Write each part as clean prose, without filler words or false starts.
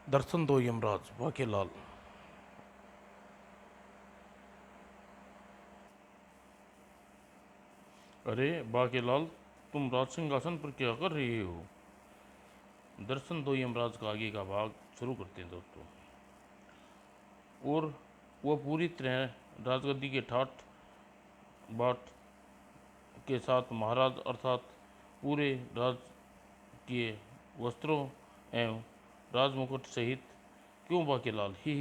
दर्शन दो यमराज बाकेलाल। अरे बाकेलाल, तुम राज सिंहासन पर क्या कर रहे हो? दर्शन दो यमराज का आगे का भाग शुरू करते हैं दोस्तों। और वह पूरी तरह राजगद्दी के ठाट बाट के साथ महाराज अर्थात पूरे राज के वस्त्रों एवं राजमुकुट सहित। क्यों बाकेलाल, ही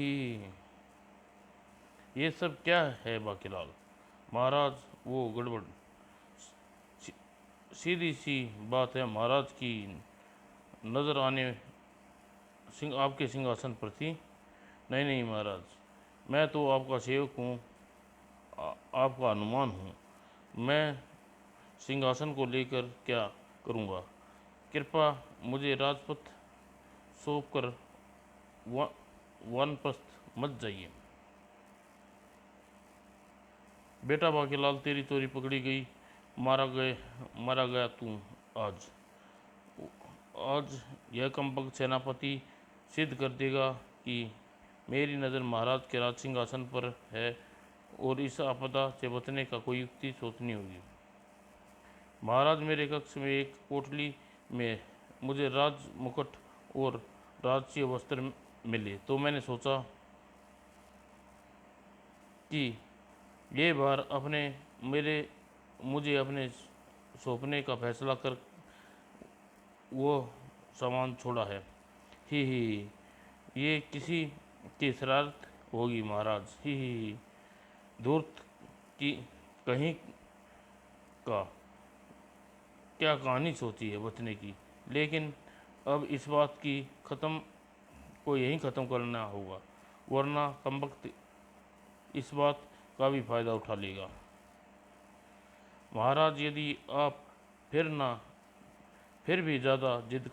ये सब क्या है बाकेलाल? महाराज वो गड़बड़, सीधी सी बात है, महाराज की नज़र आने सिंह आपके सिंहासन पर थी। नहीं नहीं महाराज, मैं तो आपका सेवक हूँ, आपका अनुमान हूँ। मैं सिंहासन को लेकर क्या करूँगा? कृपा मुझे राजपथ सौंप कर वानप्रस्थ मत जाइए। बेटा बाकीलाल, तेरी चोरी पकड़ी गई, मारा गया तू। आज आज यह कमबख्त सेनापति सिद्ध कर देगा कि मेरी नज़र महाराज के राज सिंहासन पर है और इस आपदा से बचने का कोई युक्ति सोचनी होगी। महाराज, मेरे कक्ष में एक पोटली में मुझे राज मुकुट और राजकीय वस्त्र मिले तो मैंने सोचा कि ये बार अपने मेरे मुझे अपने सौंपने का फैसला कर वो सामान छोड़ा है। ही ये किसी की शरारत होगी महाराज। ही धूर्त की कहीं का क्या कहानी सोची है बचने की, लेकिन अब इस बात की ख़त्म को यहीं ख़त्म करना होगा, वरना कमबख्त इस बात का भी फ़ायदा उठा लेगा। महाराज, यदि आप फिर भी ज़्यादा जिद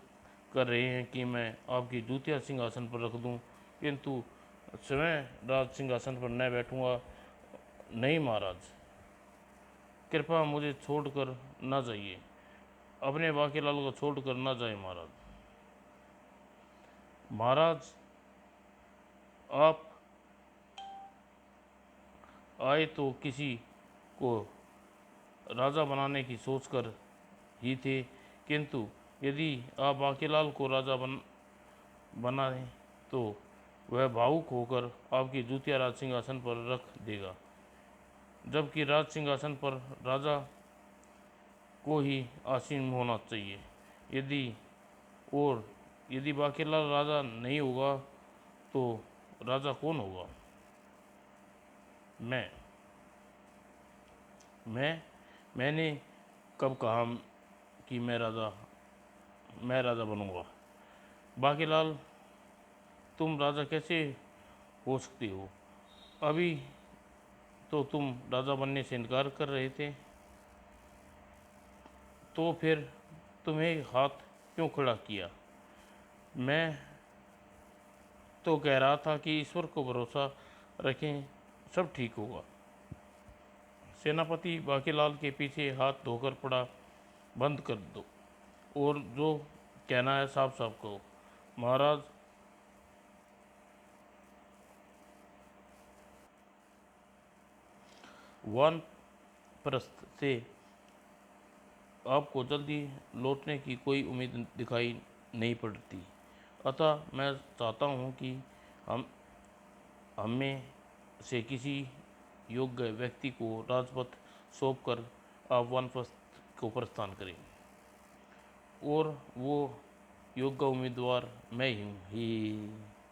कर रहे हैं कि मैं आपकी जूतियाँ सिंहासन पर रख दूं, किंतु स्वयं राज सिंहासन पर न बैठूंगा। नहीं महाराज, कृपया मुझे छोड़कर ना जाइए, अपने बाकीलाल को छोड़कर ना जाए महाराज। महाराज, आप आए तो किसी को राजा बनाने की सोचकर ही थे, किंतु यदि आप बाकीलाल को राजा बनाएं तो वह भावुक होकर आपकी जूतियाँ राज सिंहासन पर रख देगा, जबकि राज सिंहासन पर राजा को ही आसीन होना चाहिए। यदि और यदि बाकीलाल राजा नहीं होगा तो राजा कौन होगा? मैं मैं मैंने कब कहा कि मैं राजा बनूंगा? बाकीलाल, तुम राजा कैसे हो सकते हो? अभी तो तुम राजा बनने से इनकार कर रहे थे, तो फिर तुम्हें हाथ क्यों खड़ा किया? मैं तो कह रहा था कि ईश्वर को भरोसा रखें, सब ठीक होगा। सेनापति बाकीलाल के पीछे हाथ धोकर पड़ा, बंद कर दो और जो कहना है साफ साफ कहो। महाराज, वानप्रस्थ से आपको जल्दी लौटने की कोई उम्मीद दिखाई नहीं पड़ती, अतः मैं चाहता हूँ कि हम हमें से किसी योग्य व्यक्ति को राजपथ सौंप कर आप वानप्रस्थ को प्रस्थान करें, और वो योग्य उम्मीदवार मैं ही हूँ।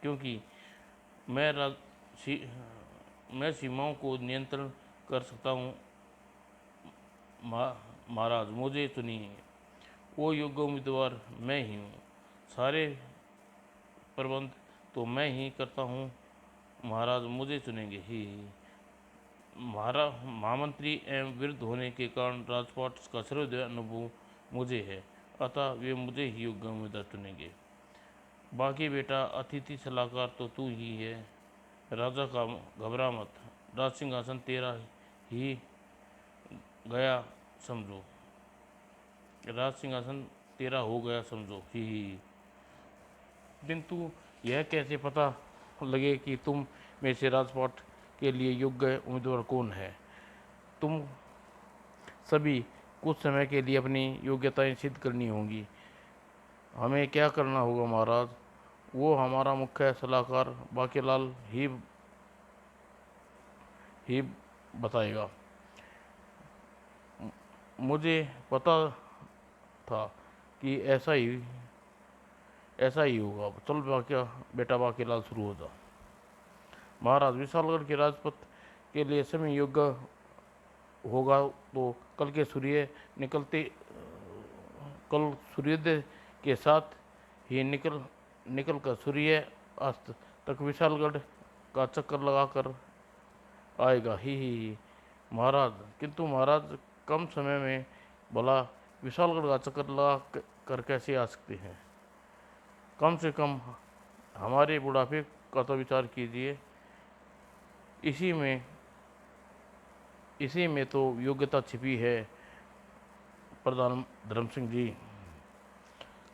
क्योंकि मैं सी, मैं सीमाओं को नियंत्रण कर सकता हूँ। महाराज, मुझे चुनिए, वो योग्य उम्मीदवार मैं ही हूँ। सारे प्रबंध तो मैं ही करता हूँ। महाराज, मुझे चुनेंगे ही। महामंत्री एवं वृद्ध होने के कारण राजपाट का सर्वोदय अनुभव मुझे है, अतः वे मुझे ही योग्य उम्मीदवार चुनेंगे। बाकी बेटा अतिथि सलाहकार तो तू ही है। राजा का घबरा मत, राज सिंहासन तेरा ही गया समझो, राज सिंहासन तेरा हो गया समझो। ही किंतु यह कैसे पता लगे कि तुम में से राजपाट के लिए योग्य उम्मीदवार कौन है? तुम सभी कुछ समय के लिए अपनी योग्यताएं सिद्ध करनी होंगी। हमें क्या करना होगा महाराज? वो हमारा मुख्य सलाहकार बाकीलाल ही बताएगा। मुझे पता था कि ऐसा ही होगा। चल बेटा बाकीलाल, शुरू हो जा। महाराज, विशालगढ़ के राजपथ के लिए समय योग्य होगा तो कल सूर्योदय के साथ ही निकल कर सूर्य अस्त तक विशालगढ़ का चक्कर लगाकर आएगा। ही महाराज, किंतु महाराज, कम समय में भला विशालगढ़ का चक्कर लगा कर कैसे आ सकते हैं? कम से कम हमारे बुढ़ापे का तो विचार कीजिए। इसी में तो योग्यता छिपी है प्रधान धर्म सिंह जी।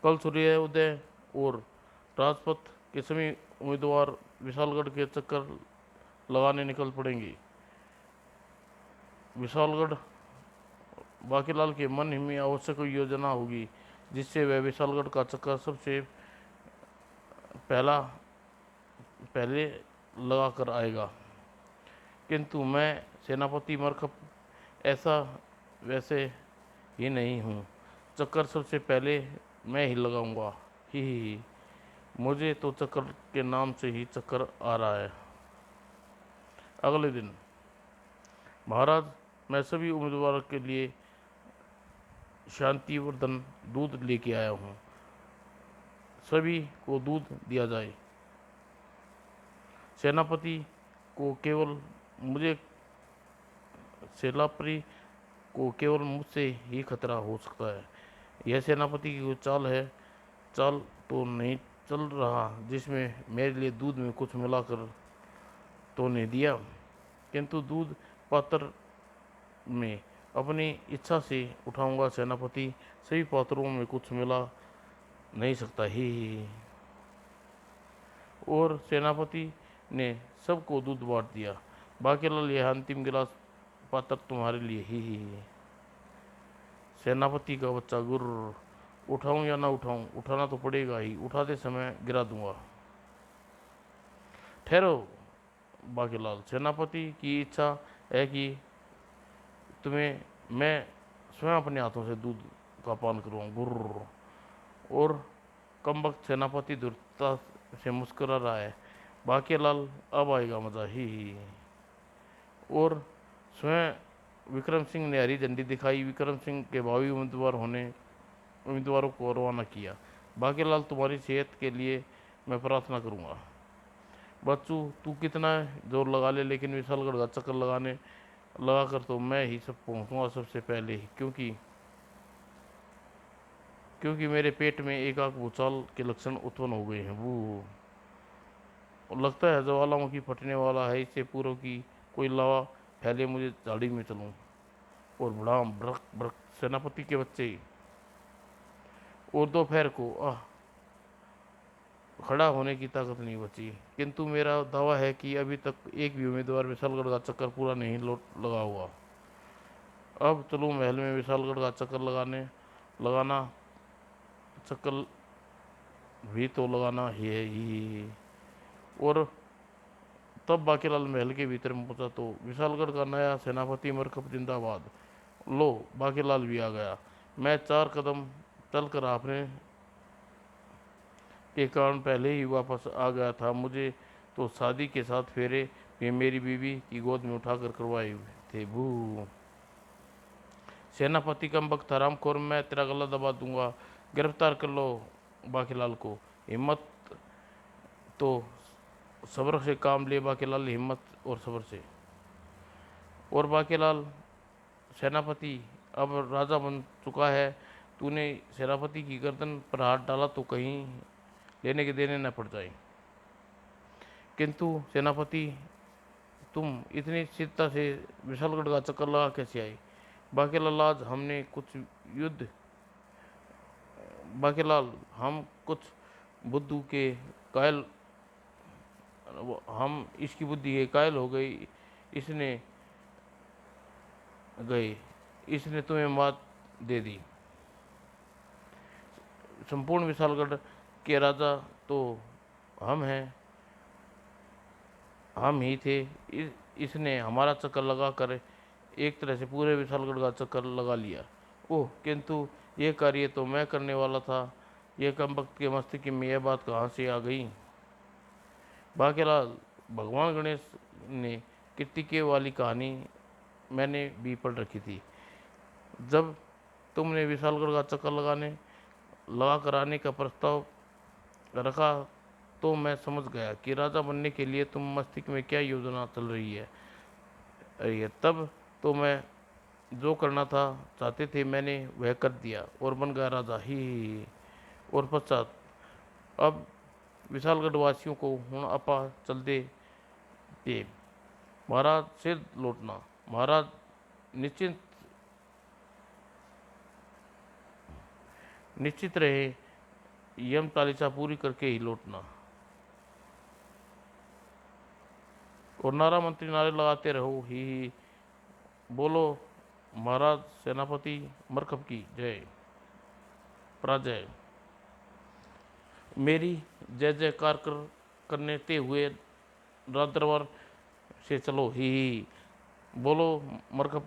कल सूर्योदय और राजपथ के सभी उम्मीदवार विशालगढ़ के चक्कर लगाने निकल पड़ेंगे। विशालगढ़ बाकीलाल के मन ही में आवश्यक योजना होगी जिससे वह विशालगढ़ का चक्कर सबसे पहले लगा कर आएगा। किंतु मैं सेनापति मरकप ऐसा वैसे ही नहीं हूँ। चक्कर सबसे पहले मैं ही लगाऊंगा। ही मुझे तो चक्कर के नाम से ही चक्कर आ रहा है। अगले दिन, महाराज, मैं सभी उम्मीदवारों के लिए शांतिवर्धन दूध लेके आया हूँ। सभी को दूध दिया जाए। सेनापति को केवल मुझसे ही खतरा हो सकता है। यह सेनापति की चाल तो नहीं चल रहा जिसमें मेरे लिए दूध में कुछ मिलाकर तो नहीं दिया, किंतु दूध पात्र में अपनी इच्छा से उठाऊंगा। सेनापति, सभी पात्रों में कुछ मिला नहीं सकता। ही और सेनापति ने सबको दूध बांट दिया। बाकीलाल, यह अंतिम गिलास पात्र तुम्हारे लिए। ही सेनापति का बच्चा, गुर्र, उठाऊं या ना उठाऊं? उठाना तो पड़ेगा ही, उठाते समय गिरा दूंगा। ठहरो बाकीलाल, सेनापति की इच्छा है कि मैं स्वयं अपने हाथों से दूध का पान करूँ। गुर्र। और कमबख्त सेनापति दुर्ता से मुस्कुरा रहा है। बाकीलाल, अब आएगा मजा। ही और स्वयं विक्रम सिंह ने हरी झंडी दिखाई। विक्रम सिंह के भावी उम्मीदवारों को रवाना किया। बाकीलाल, तुम्हारी सेहत के लिए मैं प्रार्थना करूंगा। बच्चू, तू कितना जोर लगा ले, लेकिन विशालगढ़ का चक्कर लगा कर तो मैं ही सब पहुंचूंगा सबसे पहले ही, क्योंकि मेरे पेट में एकाक भूचाल के लक्षण उत्पन्न हो गए हैं। वो लगता है ज्वालामुखी फटने वाला है। इससे पूर्व की कोई लावा फैले, मुझे झाड़ी में चलूं। और भड़ाम ब्रक ब्रक, सेनापति के बच्चे। और दोपहर को खड़ा होने की ताकत नहीं बची। किंतु मेरा दावा है कि अभी तक एक भी उम्मीदवार विशालगढ़ का चक्कर पूरा नहीं लगा हुआ। अब चलूं महल में विशालगढ़ का चक्कर लगाना चक्कर भी तो लगाना ही है। ही और तब बाकीलाल महल के भीतर में पहुंचा तो विशालगढ़ का नया सेनापति मरकप जिंदाबाद। लो, बाकीलाल भी आ गया। मैं 4 कदम चलकर आपने के कारण पहले ही वापस आ गया था। मुझे तो शादी के साथ फेरे भी मेरी बीवी की गोद में उठाकर करवाए थे। भू सेनापति कमबख्त हरामखोर, मैं तेरा गला दबा दूंगा। गिरफ्तार कर लो बाकीलाल को। हिम्मत तो सब्र से काम ले बाकीलाल, हिम्मत और सब्र से। और बाकीलाल, सेनापति अब राजा बन चुका है। तूने सेनापति की गर्दन पर हाथ डाला तो कहीं लेने के देने न पड़ जाए। किंतु सेनापति, तुम इतनी चिंता से विशालगढ़ का चक्कर लगा कैसे आए? बाकीलाल, आज हमने बाकीलाल, हम कुछ बुद्धू के कायल हम इसकी बुद्धि के कायल हो इसने गए इसने तुम्हें मात दे दी। संपूर्ण विशालगढ़ के राजा तो हम हैं, हम ही थे। इसने हमारा चक्कर लगा कर एक तरह से पूरे विशालगढ़ का चक्कर लगा लिया। ओह, किंतु ये कार्य तो मैं करने वाला था। यह कमबख्त के मस्तिष्क में यह बात कहाँ से आ गई? बाकेलाल, भगवान गणेश ने कृतिके वाली कहानी मैंने भी पढ़ रखी थी। जब तुमने विशालगढ़ का चक्कर लगा कर आने का प्रस्ताव रखा तो मैं समझ गया कि राजा बनने के लिए तुम मस्तिष्क में क्या योजना चल रही है। तब तो मैं जो करना था चाहते थे मैंने वह कर दिया और बन गया राजा ही। और पश्चात अब विशालगढ़ वासियों को हूँ आपा चलते थे महाराज से लौटना। महाराज निश्चित निश्चित रहे, यम तालिका पूरी करके ही लौटना। और नारा मंत्री नारे लगाते रहो ही। बोलो महाराज सेनापति मरकब की जय। पराजय। मेरी जय जयकार करने ते हुए राज दरबार से चलो ही। बोलो मरकब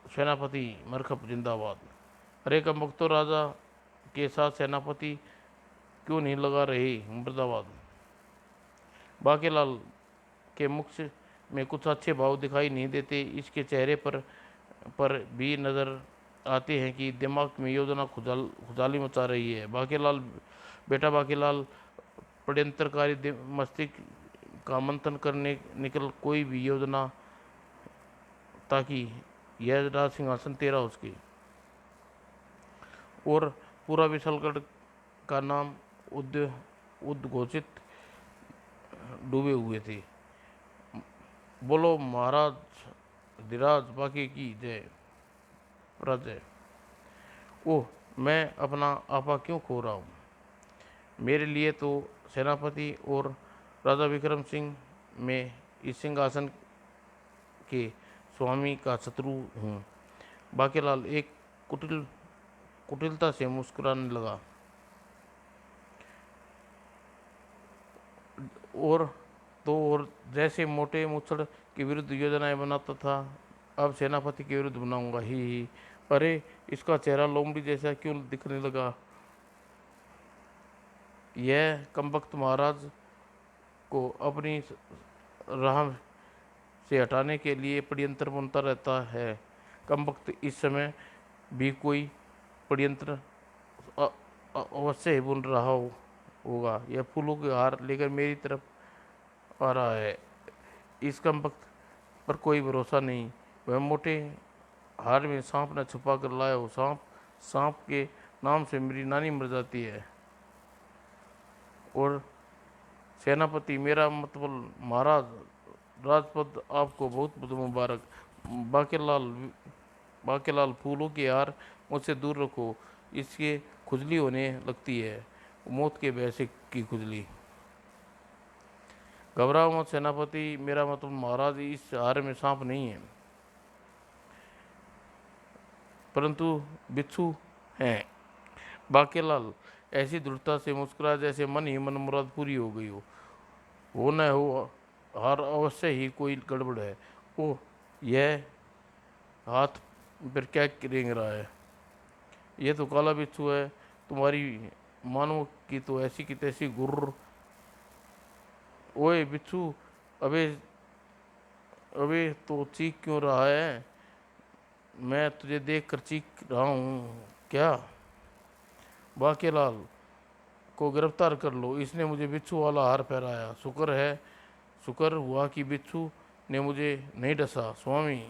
सेनापति मरकब जिंदाबाद। अरे कमबख्तो, राजा के साथ सेनापति क्यों नहीं लगा रहे मुर्दाबाद। बाकेलाल के मुख में कुछ अच्छे भाव दिखाई नहीं देते। इसके चेहरे पर भी नज़र आते हैं कि दिमाग में योजना खुजाली मचा रही है। बाकेलाल, बेटा बाकेलाल, षड्यंत्रकारी मस्तिष्क का मंथन करने निकल कोई भी योजना ताकि यह राज सिंहासन तेरा उसकी। और पूरा विशालगढ़ का नाम उद्घोषित डूबे हुए थे। बोलो महाराज धीराज बाकी की जय। पराजय। ओह, मैं अपना आपा क्यों खो रहा हूँ? मेरे लिए तो सेनापति और राजा विक्रम सिंह में इस सिंहासन के स्वामी का शत्रु हूँ। बाकेलाल एक कुटिलता से मुस्कुराने लगा। और जैसे मोटे मुच्छड़ के विरुद्ध योजनाएं बनाता था, अब सेनापति के विरुद्ध बनाऊंगा ही। अरे, इसका चेहरा लोमड़ी जैसा क्यों दिखने लगा? यह कमबख्त महाराज को अपनी राह से हटाने के लिए षड्यंत्र बनता रहता है। कमबख्त, इस समय भी कोई षड्यंत्र अवश्य ही बुन रहा होगा। यह फूलों के हार लेकर मेरी तरफ आ रहा है। इस कमबख्त पर कोई भरोसा नहीं। वह मोटे हार में सांप न छुपा कर लाया हो। सांप के नाम से मेरी नानी मर जाती है। और सेनापति, मेरा मतलब महाराज, राजपद आपको बहुत बहुत मुबारक। बाकेलाल, फूलों के हार मुझसे दूर रखो। इसके खुजली होने लगती है, मौत के भय से की खुजली। घबराओ मत सेनापति, मेरा मतलब महाराज, इस हार में सांप नहीं है परंतु बिच्छू हैं। बाकेलाल ऐसी दृढ़ता से मुस्कुरा जैसे मन ही मन मुराद पूरी हो गई हो न हो। हार अवश्य ही कोई गड़बड़ है। ओह, यह हाथ पर क्या रेंग रहा है? यह तो काला बिच्छू है। तुम्हारी मानो की तो ऐसी की तैसी गुर्र। ओए बिच्छू, अबे अबे तो चीख क्यों रहा है? मैं तुझे देख कर चीख रहा हूँ क्या? बाकेलाल को गिरफ्तार कर लो, इसने मुझे बिच्छू वाला हार पहनाया। शुक्र हुआ कि बिच्छू ने मुझे नहीं डसा। स्वामी,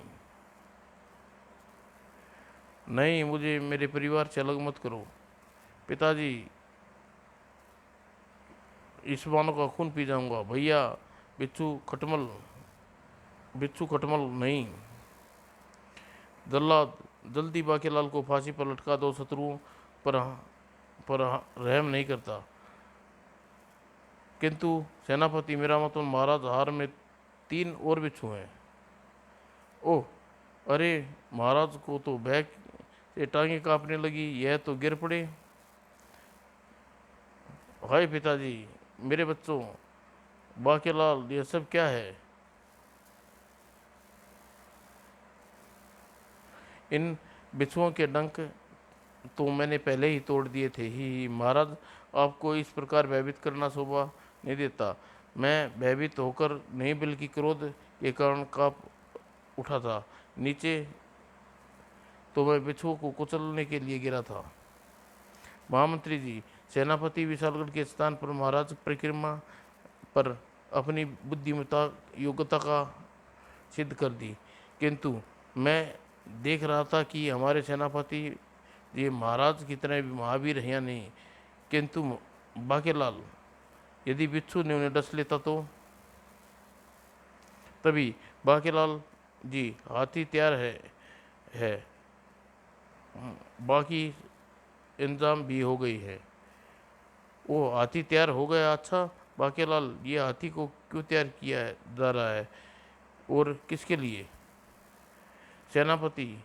नहीं, मुझे मेरे परिवार से अलग मत करो। पिताजी, इस मानो का खून पी जाऊंगा। भैया, बिच्छू खटमल नहीं। जल्लाद, जल्दी बाकेलाल को फांसी पर लटका दो। शत्रुओं पर रहम नहीं करता। किंतु सेनापति मेरा मतलब महाराज, हार में 3 और बिच्छू हैं। ओह, अरे, महाराज को तो बैग से टांगे कांपने लगी, यह तो गिर पड़े। हाय पिताजी, मेरे बच्चों, बाकेलाल, ये सब क्या है? इन बिच्छुओं के डंक तो मैंने पहले ही तोड़ दिए थे। ही महाराज, आपको इस प्रकार भयभीत करना शोभा नहीं देता। मैं भयभीत होकर नहीं बल्कि क्रोध के कारण कांप उठा था। नीचे तो मैं बिच्छुओं को कुचलने के लिए गिरा था। महामंत्री जी, सेनापति विशालगढ़ के स्थान पर महाराज परिक्रमा पर अपनी बुद्धिमत्ता योग्यता का सिद्ध कर दी, किंतु मैं देख रहा था कि हमारे सेनापति ये महाराज की तरह भी महावीर हैं या नहीं। किंतु बाकेलाल, यदि बिच्छू ने उन्हें डस लेता तो? तभी बाकेलाल जी, हाथी तैयार है, बाकी इंतजाम भी हो गई है। वो हाथी तैयार हो गया? अच्छा बाकेलाल, ये हाथी को क्यों तैयार किया जा रहा है और किसके लिए? सेनापति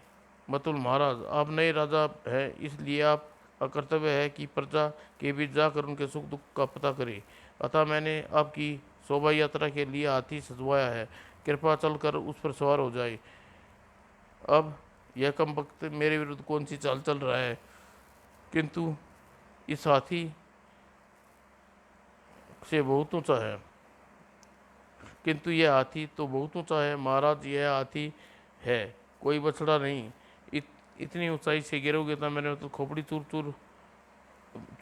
मतुल महाराज, आप नए राजा हैं, इसलिए आप का कर्तव्य है कि प्रजा के बीच जाकर उनके सुख दुख का पता करें। अतः मैंने आपकी शोभा यात्रा के लिए हाथी सजवाया है। कृपया चलकर उस पर सवार हो जाए। अब यह कम वक्त मेरे विरुद्ध कौन सी चाल चल रहा है? किंतु इस हाथी से बहुत ऊंचा है। किंतु यह हाथी तो बहुत ऊंचा है महाराज, यह हाथी है, कोई बछड़ा नहीं। इतनी ऊंचाई से गिरोगे तो मेरे तो खोपड़ी चूर चूर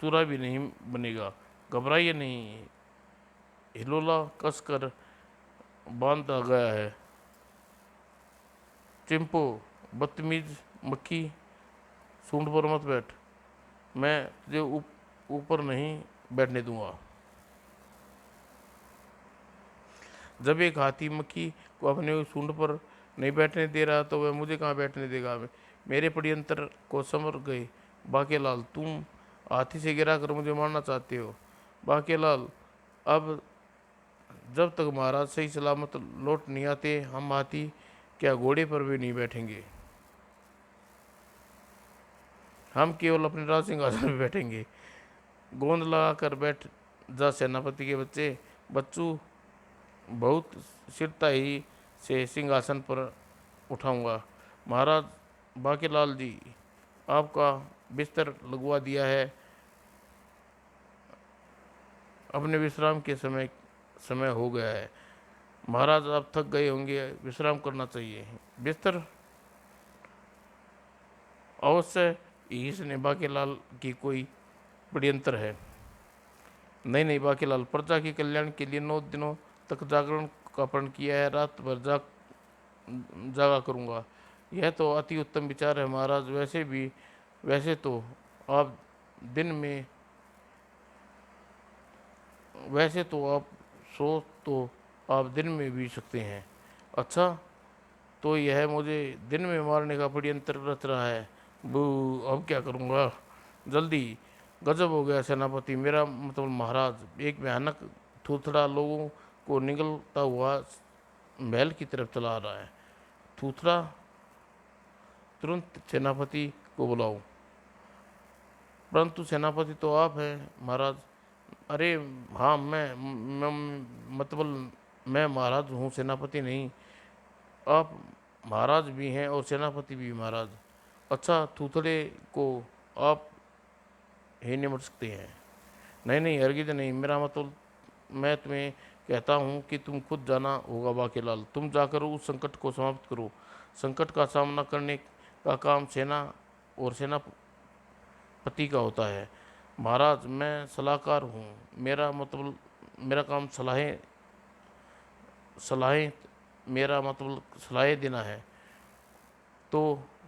चूरा भी नहीं बनेगा। घबराइए नहीं, हिलोला कस कर बांधा गया है। चिंपो, बदतमीज मक्खी, सूंड पर मत बैठ, मैं तुझे ऊपर नहीं बैठने दूंगा। जब एक हाथी मक्खी को अपने सूंड पर नहीं बैठने दे रहा तो वह मुझे कहाँ बैठने देगा? मेरे पड़यंत्र को समझ गए। बाकेलाल, तुम हाथी से गिरा कर मुझे मारना चाहते हो? बाकेलाल, अब जब तक महाराज सही सलामत लौट नहीं आते, हम हाथी क्या घोड़े पर भी नहीं बैठेंगे। हम केवल अपने राज सिंहासन पर बैठेंगे। गोंद लगा कर बैठ जा सेनापति के बच्चे। बच्चू बहुत स्थिरता ही से सिंहासन पर उठाऊंगा। महाराज बाकेलाल जी, आपका बिस्तर लगवा दिया है। अपने विश्राम के समय हो गया है। महाराज, आप थक गए होंगे, विश्राम करना चाहिए। बिस्तर अवश्य इसने बाकेलाल की कोई षड्यंत्र है। नहीं नहीं बाकेलाल, प्रजा के कल्याण के लिए 9 दिनों तक जागरण का प्रण किया है, रात भर जागा करूंगा। यह तो अति उत्तम विचार है महाराज। वैसे तो आप दिन में वैसे तो आप सो तो आप दिन में भी सकते हैं। अच्छा, तो यह मुझे दिन में मारने का षड्यंत्र रच रहा है। बू, अब क्या करूँगा? जल्दी। गजब हो गया सेनापति, मेरा मतलब महाराज। एक भयानक थूथड़ा लोगों को निगलता हुआ महल की तरफ चला आ रहा है। थूथड़ा, तुरंत सेनापति को बुलाओ। परंतु सेनापति तो आप हैं महाराज। अरे हाँ, मतलब मैं महाराज हूँ, सेनापति नहीं। आप महाराज भी हैं और सेनापति भी महाराज। अच्छा, थूथड़े को आप ही निमट सकते हैं। नहीं नहीं हरगिज नहीं, मेरा मतलब मैं तुम्हें कहता हूँ कि तुम खुद जाना होगा बाकेलाल। तुम जाकर उस संकट को समाप्त करो। संकट का सामना करने का काम सेना और सेनापति का होता है। महाराज, मैं सलाहकार हूँ, मेरा काम सलाहें सलाहें मेरा मतलब सलाहें देना है। तो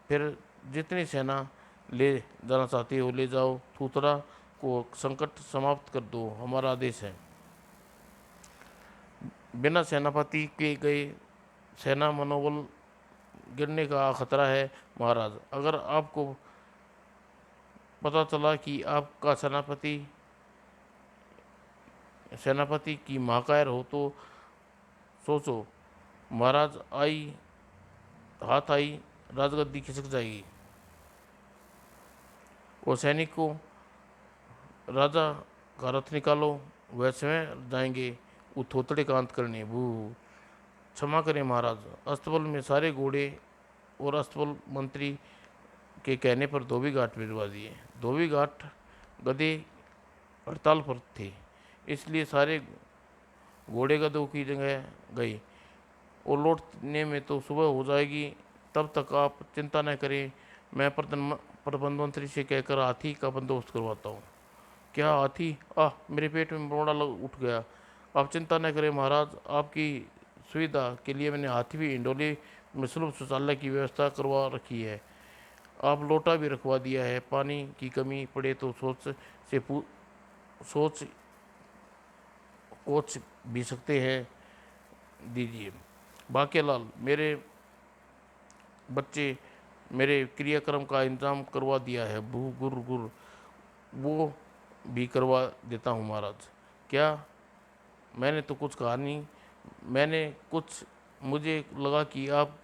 फिर जितनी सेना ले जाना चाहती हो ले जाओ। थूथड़ा को संकट समाप्त कर दो, हमारा आदेश है। बिना सेनापति के गए सेना मनोबल गिरने का खतरा है महाराज। अगर आपको पता चला कि आपका सेनापति सेनापति की महाकायर हो तो सोचो, महाराज आई हाथ आई, राजगद्दी खिसक जाएगी। और सैनिक को, राजा का रथ निकालो, वह स्वयं जाएंगे थोतड़े का अंत करने। भू, क्षमा करें महाराज, अस्तबल में सारे घोड़े और अस्तबल मंत्री के कहने पर धोबी घाट भिजवा दिए। धोबी घाट गधे हड़ताल पर थे, इसलिए सारे घोड़े गधों की जगह गए, और लौटने में तो सुबह हो जाएगी। तब तक आप चिंता न करें, मैं प्रबंध मंत्री से कहकर हाथी का बंदोबस्त करवाता हूँ। क्या हाथी? मेरे पेट में बरोड़ा उठ गया। आप चिंता न करें महाराज, आपकी सुविधा के लिए मैंने हाथी भी इंडोली में सुलभ शौचालय की व्यवस्था करवा रखी है। आप लोटा भी रखवा दिया है, पानी की कमी पड़े तो सोच कोच भी सकते हैं, दीजिए। बाकेलाल, मेरे बच्चे मेरे क्रियाक्रम का इंतजाम करवा दिया है। भू गुर गुर, वो भी करवा देता हूँ महाराज। क्या? मैंने तो कुछ कहा नहीं, मैंने कुछ, मुझे लगा कि आप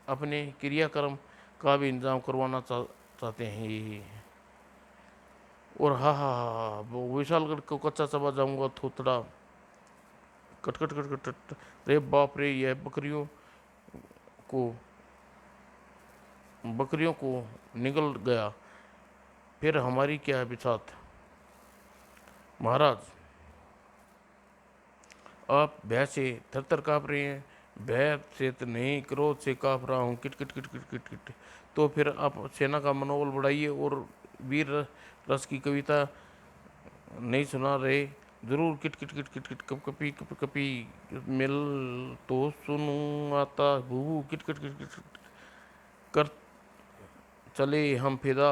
अपने क्रियाक्रम का भी इंतजाम करवाना चाहते हैं। ये और हाँ हाँ हाँ हाँ, वो विशालगढ़ को कच्चा चबा जाऊंगा थोड़ा। कट कट कट कट कट। रे बाप रे, यह को बकरियों को निगल गया, फिर हमारी क्या बिसात। महाराज, आप भय से थरथर काँप रहे हैं। भय से तो नहीं, क्रोध से काँप रहा हूँ। किट किट किट किट किट किट। तो फिर आप सेना का मनोबल बढ़ाइए और वीर रस की कविता नहीं सुना रहे? जरूर। किट किट किट किट किट, कप कपी कप कपी, मिल तो सुनूं आता हूँ। किट किट किट किट किट। कर चले हम फिदा,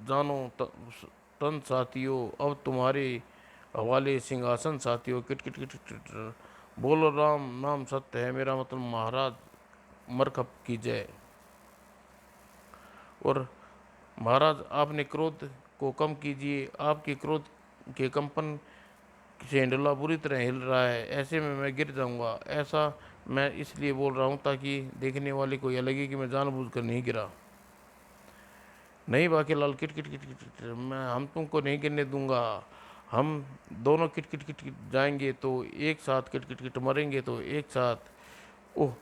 जानो तन साथियों, अब तुम्हारे हवाले सिंहासन साथियों। किट किट किट किट। बोलो राम नाम सत्य है, मेरा मतलब महाराज मरकब की जय। और महाराज, आपने क्रोध को कम कीजिए, आपके क्रोध के कंपन से हिंडोला बुरी तरह हिल रहा है, ऐसे में मैं गिर जाऊंगा। ऐसा मैं इसलिए बोल रहा हूँ ताकि देखने वाले को यह लगे कि मैं जानबूझकर नहीं गिरा। नहीं बाकीलाल, किट किट किट किट किट, मैं हम तुमको नहीं गिरने दूंगा। हम दोनों किट किट किट किट जाएंगे तो एक साथ, किट किट किट मरेंगे तो एक साथ। ओह,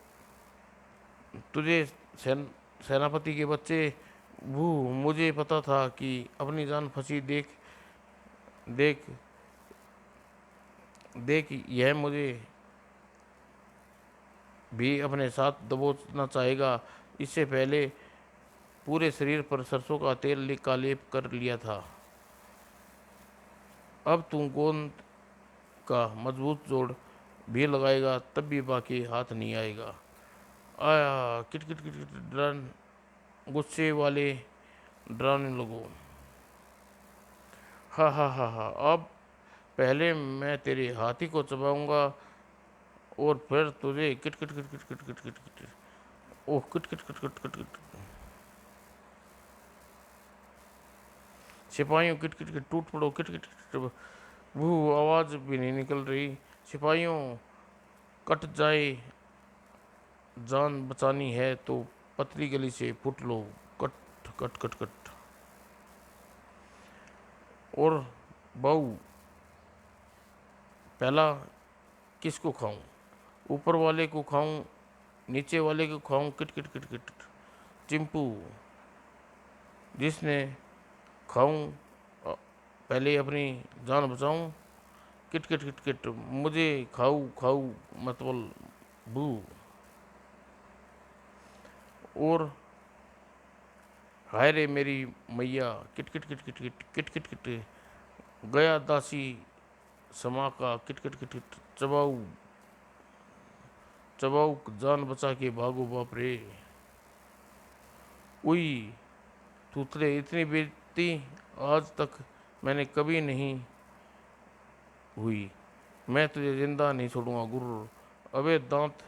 तुझे सेनापति के बच्चे, वो मुझे पता था कि अपनी जान फंसी। देख देख देख, यह मुझे भी अपने साथ दबोचना चाहेगा। इससे पहले पूरे शरीर पर सरसों का तेल का लेप कर लिया था। अब तू गोंद का मजबूत जोड़ भी लगाएगा, तब भी बाकी हाथ नहीं आएगा। आया किट किट किट किट, डरन गुस्से वाले डराने लगो। हा हा हा हा, अब पहले मैं तेरे हाथी को चबाऊंगा और फिर तुझे। किट किट किट किट किट किट किट किट। ओह, किट किट किट किट किट किट। सिपाहियों, किट किट किट, टूट पड़ो। किट किट किट। वो आवाज भी नहीं निकल रही। सिपाहियों, कट जाए, जान बचानी है तो पतली गली से फुट लो। कट कट कट कट। और बहू, पहला किसको खाऊं? ऊपर वाले को खाऊं, नीचे वाले को खाऊं? किट किट किट किट। चिंपू, जिसने खाऊं, पहले अपनी जान बचाऊं। किट किट किट किट, मुझे खाऊ खाऊ मतलब बू। और हाय रे मेरी मैया। किट किट किट किट किट किट किट किट। गया दासी समा का। किट किट किट किट। चबाऊ चबाऊ, जान बचा के भागो बाप रे। उई तूतरे, इतनी बेइज्जती आज तक मैंने कभी नहीं हुई। मैं तुझे जिंदा नहीं छोड़ूंगा गुरु। अबे दांत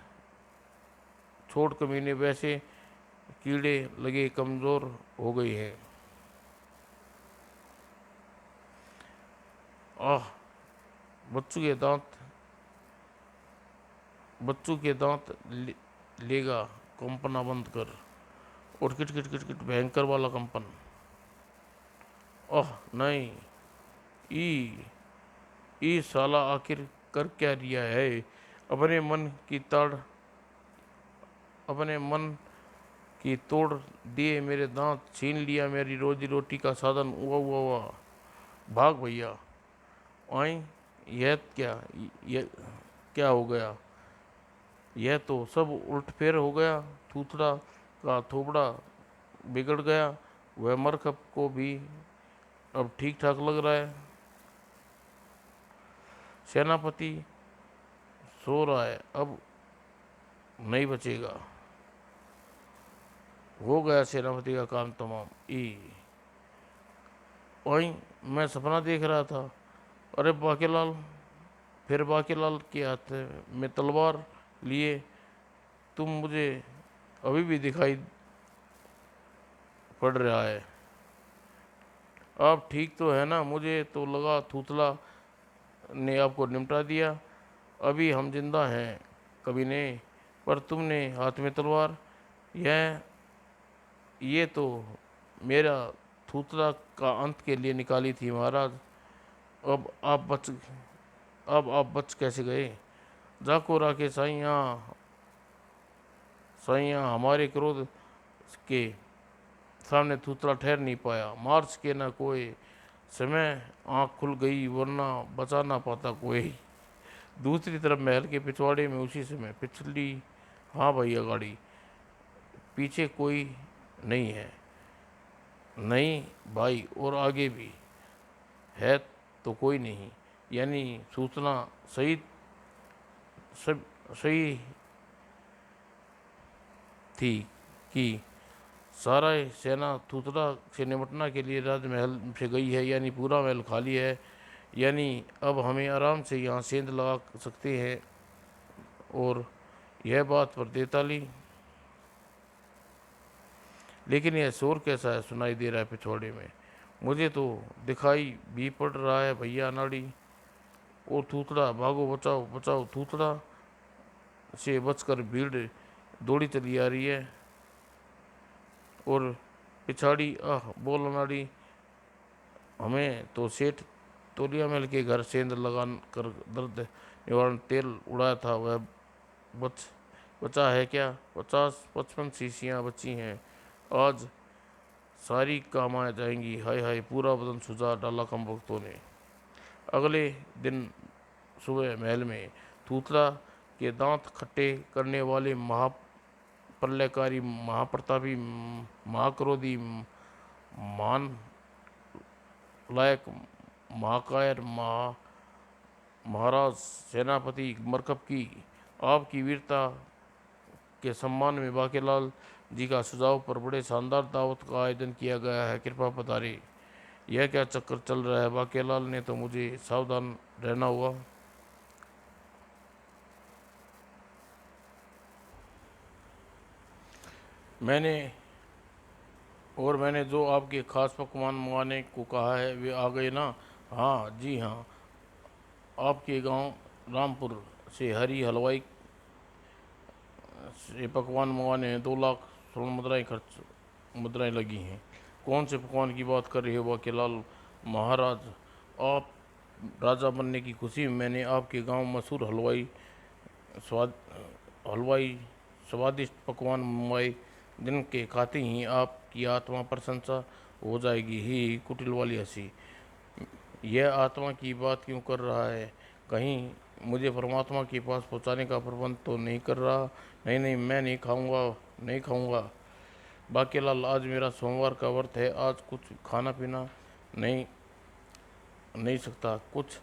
छोड़ कमीने, वैसे कीड़े लगे कमजोर हो गई है। आह, बच्चों के दांत बच्चों के दांत लेगा कंपना बंद कर। और किट किट किट किट भयंकर वाला कंपन। ओह नहीं। ई ई साला आखिर कर क्या रिया है। अपने मन की ताड़ अपने मन की तोड़ दिए मेरे दांत, छीन लिया मेरी रोजी रोटी का साधन। हुआ हुआ हुआ। भाग भैया। आई। यह क्या यह क्या हो गया। यह तो सब उल्टफेर हो गया। थूथड़ा का थोबड़ा बिगड़ गया। वह मरकब को भी अब ठीक ठाक लग रहा है। सेनापति सो रहा है, अब नहीं बचेगा। हो गया सेनापति का काम तमाम। ई वहीं मैं सपना देख रहा था। अरे बाकीलाल, फिर बाकीलाल के हाथ में तलवार लिए तुम मुझे अभी भी दिखाई पड़ रहा है। आप ठीक तो है ना। मुझे तो लगा थूथला ने आपको निपटा दिया। अभी हम जिंदा हैं, कभी नहीं। पर तुमने हाथ में तलवार, यह ये तो मेरा थूथला का अंत के लिए निकाली थी महाराज। अब आप बच अब आप बच कैसे गए। जाको राके साइया साइया हमारे क्रोध के सामने थूथला ठहर नहीं पाया। मार्च के ना कोई समय आँख खुल गई, वरना बचा ना पाता कोई। दूसरी तरफ महल के पिछवाड़े में उसी समय पिछली, हाँ भैया गाड़ी, पीछे कोई नहीं है। नहीं भाई, और आगे भी है तो कोई नहीं। यानी सूचना सही सब सही थी कि सारा सेना थूथरा से निपटने के लिए राजमहल से गई है। यानी पूरा महल खाली है। यानी अब हमें आराम से यहाँ सेंध लगा सकते हैं। और यह बात पर देताली, लेकिन यह शोर कैसा है सुनाई दे रहा है पिछवाड़े में। मुझे तो दिखाई भी पड़ रहा है भैया अनाड़ी। ओ थूथड़ा, भागो, बचाओ बचाओ। थूथड़ा से बचकर भीड़ दौड़ी चली आ रही है। और पिछाड़ी, आह बोल अनाड़ी, हमें तो सेठ तोलिया महल के घर सेंध लगा कर दर्द निवारण तेल उड़ाया था, वह बच बचा है क्या। 50-55 शीशियाँ बची हैं। आज सारी काम आ जाएंगी। हाय हाय, पूरा बदन सुझा डाला कम वक्तों ने। अगले दिन सुबह महल में थूथला के दांत खट्टे करने वाले महाप्रलयकारी, महाप्रतापी, महाक्रोधी, मान लायक, महाकायर, महाराज सेनापति मरकब की आपकी वीरता के सम्मान में बाकीलाल जी का सुझाव पर बड़े शानदार दावत का आयोजन किया गया है। कृपा पधारे। यह क्या चक्कर चल रहा है। बाकीलाल ने तो मुझे सावधान रहना हुआ। मैंने मैंने जो आपके खास पकवान मंगाने को कहा है वे आ गए ना। हाँ जी हाँ। आपके गांव रामपुर से हरी हलवाई से पकवान मंगाने हैं। 2 लाख स्वर्ण मुद्राएं लगी हैं। कौन से पकवान की बात कर रहे हो बाकीलाल महाराज। आप राजा बनने की खुशी में मैंने आपके गांव मशहूर स्वाद हलवाई स्वादिष्ट पकवान मंगवाए। दिन के खाते ही आपकी आत्मा प्रशंसा हो जाएगी। ही कुटिल वाली हंसी। यह आत्मा की बात क्यों कर रहा है। कहीं मुझे परमात्मा के पास पहुंचाने का प्रबंध तो नहीं कर रहा। नहीं नहीं, मैं नहीं खाऊंगा, नहीं खाऊंगा। बाकीलाल, आज मेरा सोमवार का व्रत है। आज कुछ खाना पीना नहीं नहीं सकता। कुछ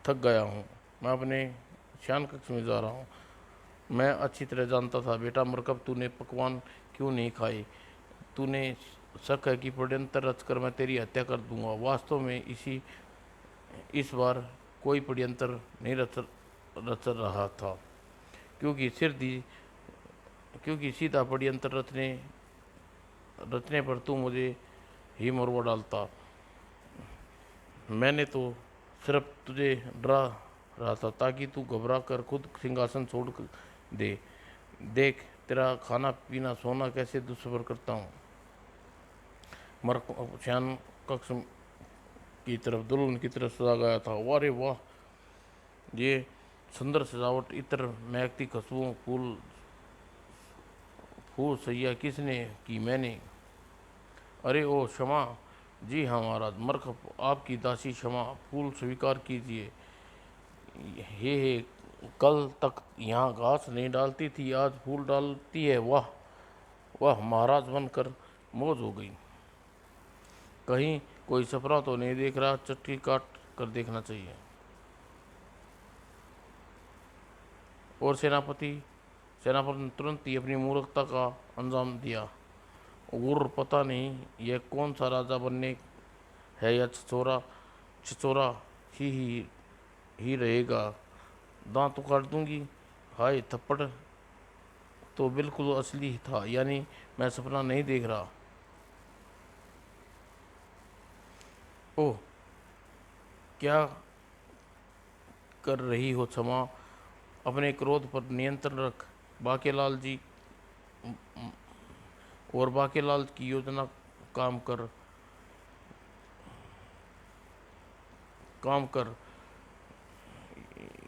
थक गया हूँ। मैं अपने शयन कक्ष में जा रहा हूँ। मैं अच्छी तरह जानता था बेटा मरकब, तूने पकवान क्यों नहीं खाए। तूने शक है कि षड्यंत्र रचकर मैं तेरी हत्या कर दूंगा। वास्तव में इस बार कोई षड्यंत्र नहीं रच रहा था, क्योंकि क्योंकि सीधा षड्यंत्र रचने पर तू मुझे ही मरवा डालता। मैंने तो सिर्फ तुझे रहा था ताकि तू घबरा कर खुद सिंहासन छोड़ दे। देख तेरा खाना पीना सोना कैसे दुष्प्रभाव करता हूँ। मर्क शयन कक्ष की तरफ दुल्हन की तरफ सजा गया था। वाह वाह, ये सुंदर सजावट, इत्र, महकती खुशबुओं, फूल फूल सैया किसने की? मैंने। अरे ओ क्षमा। जी हाँ महाराज, मरकप आपकी दासी क्षमा, फूल स्वीकार कीजिए। हे कल तक यहाँ घास नहीं डालती थी, आज फूल डालती है। वाह वाह, महाराज बनकर मौज हो गई। कहीं कोई सपना तो नहीं देख रहा, चट्टी काट कर देखना चाहिए। और सेनापति ने तुरंत ही अपनी मूर्खता का अंजाम दिया। और पता नहीं यह कौन सा राजा बनने है या छिछोरा छिछोरा ही रहेगा। दांत उखाड़ दूंगी। हाय थप्पड़ तो बिल्कुल असली ही था, यानी मैं सपना नहीं देख रहा। ओह, क्या कर रही हो क्षमा? अपने क्रोध पर नियंत्रण रख। बाकेलाल जी और बाकेलाल की योजना काम कर काम कर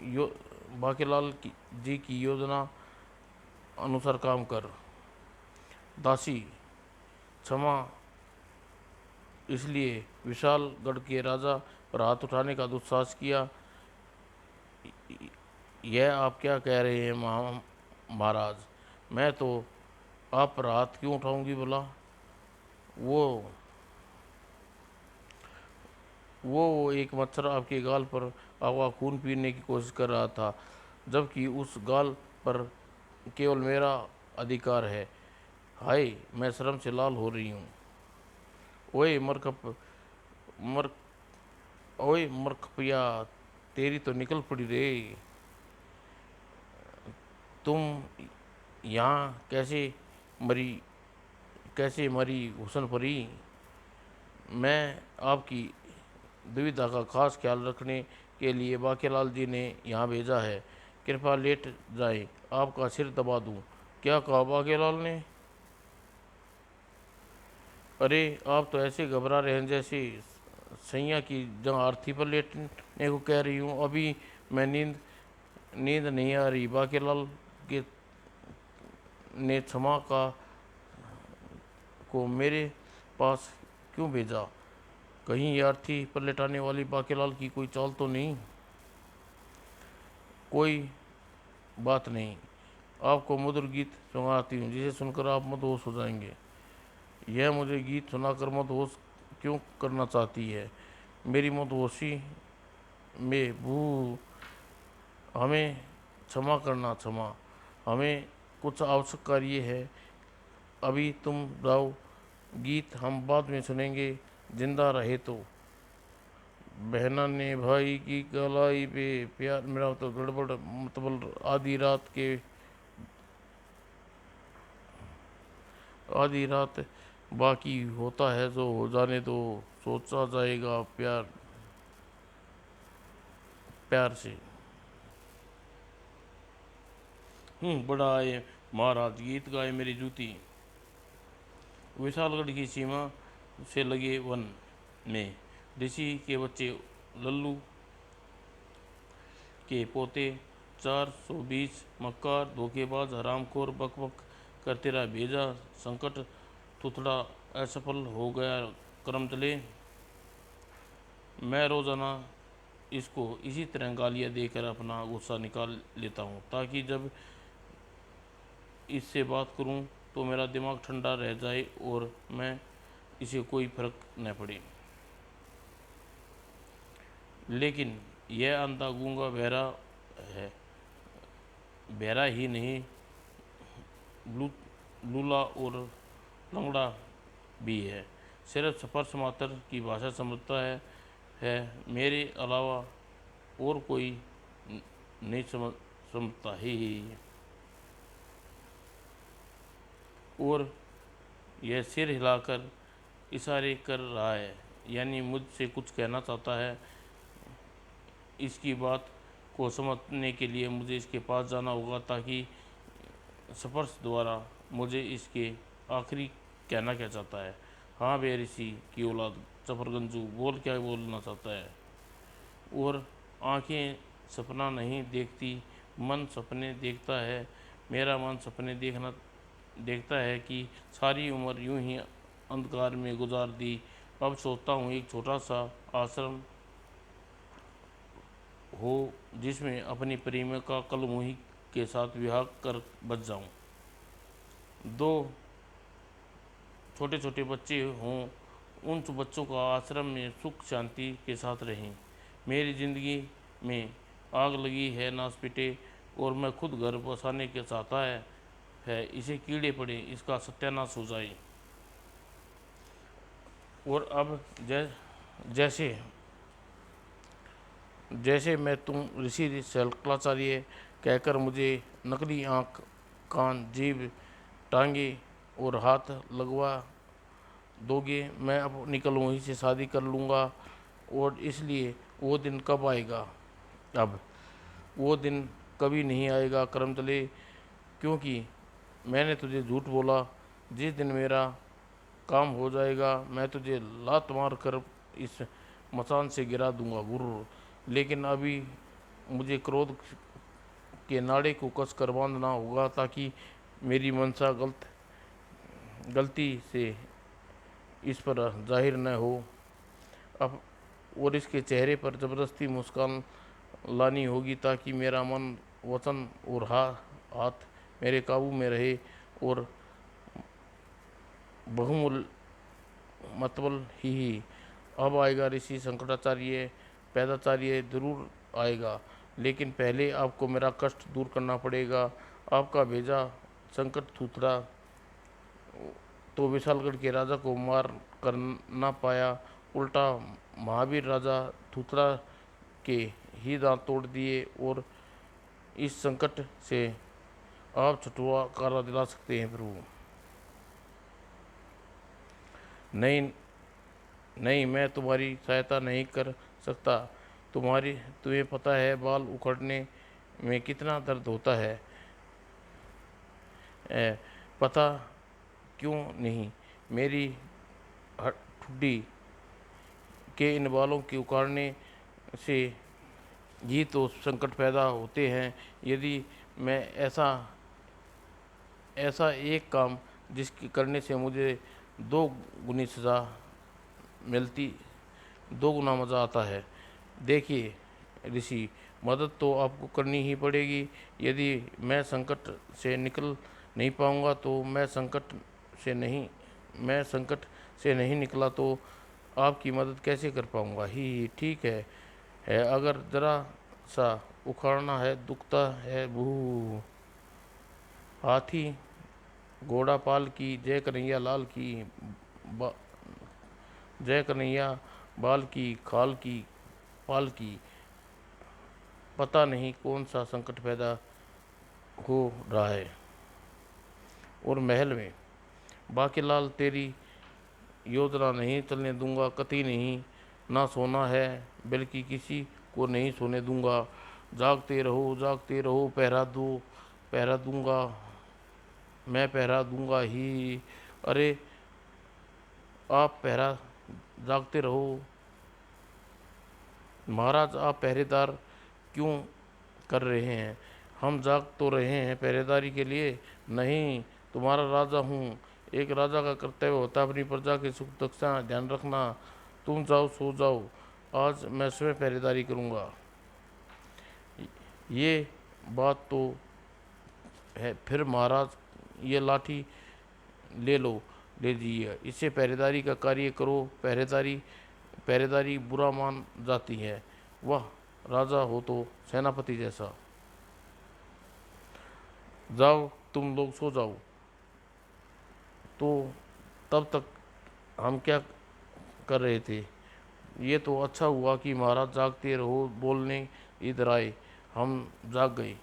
यो बाकेलाल जी की योजना अनुसार काम कर। दासी क्षमा इसलिए विशालगढ़ के राजा पर हाथ उठाने का दुस्साहस किया। यह आप क्या कह रहे हैं महाराज? मैं तो आप पर हाथ क्यों उठाऊंगी भला? वो वो एक मच्छर आपके गाल पर आपका खून पीने की कोशिश कर रहा था, जबकि उस गाल पर केवल मेरा अधिकार है। हाय, मैं शर्म से लाल हो रही हूँ। ओए मरकप मर ओए मरकपिया, तेरी तो निकल पड़ी रे। तुम यहाँ मरी कैसे मरी हुसन परी? मैं आपकी दुविधा का खास ख्याल रखने के लिए बाकेलाल जी ने यहाँ भेजा है। कृपया लेट जाए, आपका सिर दबा दूं। क्या कहा बाकेलाल ने? अरे आप तो ऐसे घबरा रहे हैं जैसे सैया की जहाँ आरती पर लेटने को कह रही हूँ। अभी मैं नींद नहीं आ रही। बाकेलाल के ने क्षमा को मेरे पास क्यों भेजा? कहीं ये आरती पर लेटाने वाली बाकेलाल की कोई चाल तो नहीं? कोई बात नहीं, आपको मधुर गीत सुनाती हूँ जिसे सुनकर आप मदहोश हो जाएंगे। यह मुझे गीत सुनाकर मदहोश क्यों करना चाहती है? मेरी मदहोशी में भू हमें क्षमा करना क्षमा, हमें कुछ आवश्यक कार्य है। अभी तुम जाओ, गीत हम बाद में सुनेंगे, जिंदा रहे तो। बहना ने भाई की कलाई पे प्यार, मेरा तो गड़बड़ मतलब आधी रात बाकी होता है, जो हो जाने दो, सोचा जाएगा प्यार प्यार से। बड़ा आए महाराज, गीत गाए मेरी जूती। विशालगढ़ की सीमा से लगे वन में ऋषि के बच्चे लल्लू के पोते 420 मक्कार धोखेबाज हरामखोर बकबक कर तेरा भेजा संकट थुथड़ा असफल हो गया कर्म चले। मैं रोज़ाना इसको इसी तरह गालियाँ देकर अपना गुस्सा निकाल लेता हूँ, ताकि जब इससे बात करूँ तो मेरा दिमाग ठंडा रह जाए और मैं इसे कोई फर्क न पड़े। लेकिन यह अंधा गूंगा बहरा है, बहरा ही नहीं लूला और लंगड़ा भी है। सिर्फ स्पर्श मात्र की भाषा समझता है मेरे अलावा और कोई नहीं समझता ही। और यह सिर हिलाकर इशारे कर रहा है, यानी मुझसे कुछ कहना चाहता है। इसकी बात को समझने के लिए मुझे इसके पास जाना होगा, ताकि स्पर्श द्वारा मुझे इसके आखिरी कहना क्या चाहता है। हाँ बे ऋषि की औलाद चपरगंजू, बोल क्या बोलना चाहता है। और आंखें सपना नहीं देखती, मन सपने देखता है। मेरा मन सपने देखता है कि सारी उम्र यूं ही अंधकार में गुजार दी। अब सोचता हूँ एक छोटा सा आश्रम हो, जिसमें अपनी प्रेमिका कलमुही के साथ विवाह कर बच जाऊं। दो छोटे छोटे बच्चे हों, उन बच्चों का आश्रम में सुख शांति के साथ रहें। मेरी ज़िंदगी में आग लगी है नासपीटे, और मैं खुद घर बसाने के चाहता है इसे कीड़े पड़े, इसका सत्यानाश हो जाए। और अब जैसे जैसे मैं तुम ऋषि शल्काचार्य कहकर मुझे नकली आँख, कान, जीभ, टांगे और हाथ लगवा दोगे, मैं अब निकल वहीं से शादी कर लूँगा। और इसलिए वो दिन कब आएगा? अब वो दिन कभी नहीं आएगा करमचले, क्योंकि मैंने तुझे झूठ बोला। जिस दिन मेरा काम हो जाएगा, मैं तुझे लात मार कर इस मचान से गिरा दूंगा गुरु। लेकिन अभी मुझे क्रोध के नाड़े को कस कर बांधना होगा, ताकि मेरी मंशा गलती से इस पर जाहिर न हो। अब और इसके चेहरे पर ज़बरदस्ती मुस्कान लानी होगी, ताकि मेरा मन, वचन और हाथ मेरे काबू में रहे। और बहुमूल मतबल ही अब आएगा ऋषि शंकराचार्य, पैदाचार्य जरूर आएगा, लेकिन पहले आपको मेरा कष्ट दूर करना पड़ेगा। आपका भेजा संकट थूथड़ा तो विशालगढ़ के राजा को मार कर ना पाया, उल्टा महावीर राजा थूथड़ा के ही दांत तोड़ दिए। और इस संकट से आप छुटकारा दिला सकते हैं प्रभु। नहीं नहीं, मैं तुम्हारी सहायता नहीं कर सकता। तुम्हें पता है बाल उखड़ने में कितना दर्द होता है। पता क्यों नहीं? मेरी ठुड्डी के इन बालों के उखाड़ने से ही तो संकट पैदा होते हैं। यदि मैं ऐसा एक काम जिसके करने से मुझे दो गुनी सज़ा मिलती, दो गुना मज़ा आता है। देखिए ऋषि, मदद तो आपको करनी ही पड़ेगी। यदि मैं संकट से निकल नहीं पाऊंगा तो मैं संकट से नहीं निकला तो आपकी मदद कैसे कर पाऊंगा? ही ठीक है अगर ज़रा सा उखाड़ना है, दुखता है भू। हाथी घोड़ा पाल की, जय कन्हैया लाल की, जय कन्हैया बाल की, खाल की, पाल की। पता नहीं कौन सा संकट पैदा हो रहा है। और महल में बाकीलाल, तेरी योजना नहीं चलने दूंगा, कतई नहीं। ना सोना है, बल्कि किसी को नहीं सोने दूंगा। जागते रहो, पहरा दूंगा, मैं पहरा दूंगा ही। अरे आप पहरा जागते रहो महाराज, आप पहरेदार क्यों कर रहे हैं? हम जाग तो रहे हैं पहरेदारी के लिए। नहीं, तुम्हारा राजा हूँ। एक राजा का कर्तव्य होता है अपनी प्रजा के सुख दुख का ध्यान रखना। तुम जाओ, सो जाओ, आज मैं स्वयं पहरेदारी करूँगा। ये बात तो है। फिर महाराज, ये लाठी ले लीजिए, इससे पहरेदारी का कार्य करो। पहरेदारी बुरा मान जाती है। वाह, राजा हो तो सेनापति जैसा। जाओ, तुम लोग सो जाओ। तो तब तक हम क्या कर रहे थे? ये तो अच्छा हुआ कि महाराज जागते रहो बोलने इधर आए, हम जाग गए।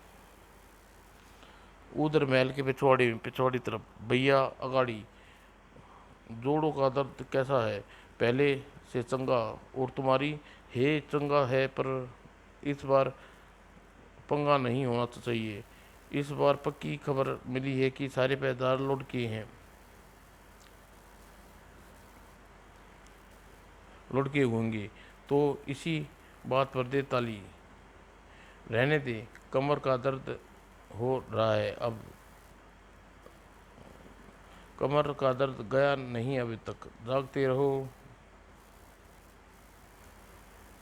उधर महल के पिछवाड़ी तरफ भैया अगाड़ी, जोड़ों का दर्द कैसा है? पहले से चंगा। और तुम्हारी? हे चंगा है, पर इस बार पंगा नहीं होना तो चाहिए। इस बार पक्की खबर मिली है कि सारे पैदार लौट के हैं, लौट के होंगे, तो इसी बात पर दे ताली। रहने दे, कमर का दर्द हो रहा है अब, कमर का दर्द गया नहीं अभी तक, जागते रहो।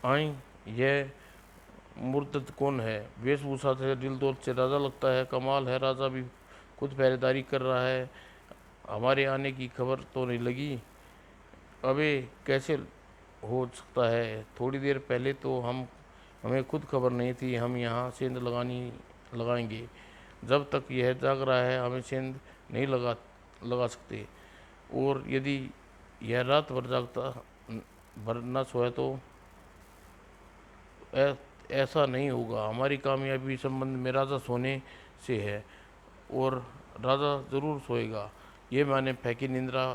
आई यह मुर्तद कौन है? वेशभूषा से दिल दौलत से राजा लगता है, कमाल है, राजा भी खुद पहरेदारी कर रहा है। हमारे आने की खबर तो नहीं लगी, अबे कैसे हो सकता है? थोड़ी देर पहले तो हमें खुद खबर नहीं थी। हम यहाँ सेंध लगाएंगे। जब तक यह जाग रहा है हमें सेंध नहीं लगा सकते, और यदि यह रात भर जागता भर न सोया तो ऐसा नहीं होगा। हमारी कामयाबी संबंध में राजा सोने से है, और राजा ज़रूर सोएगा। ये मैंने फेंकी निंद्रा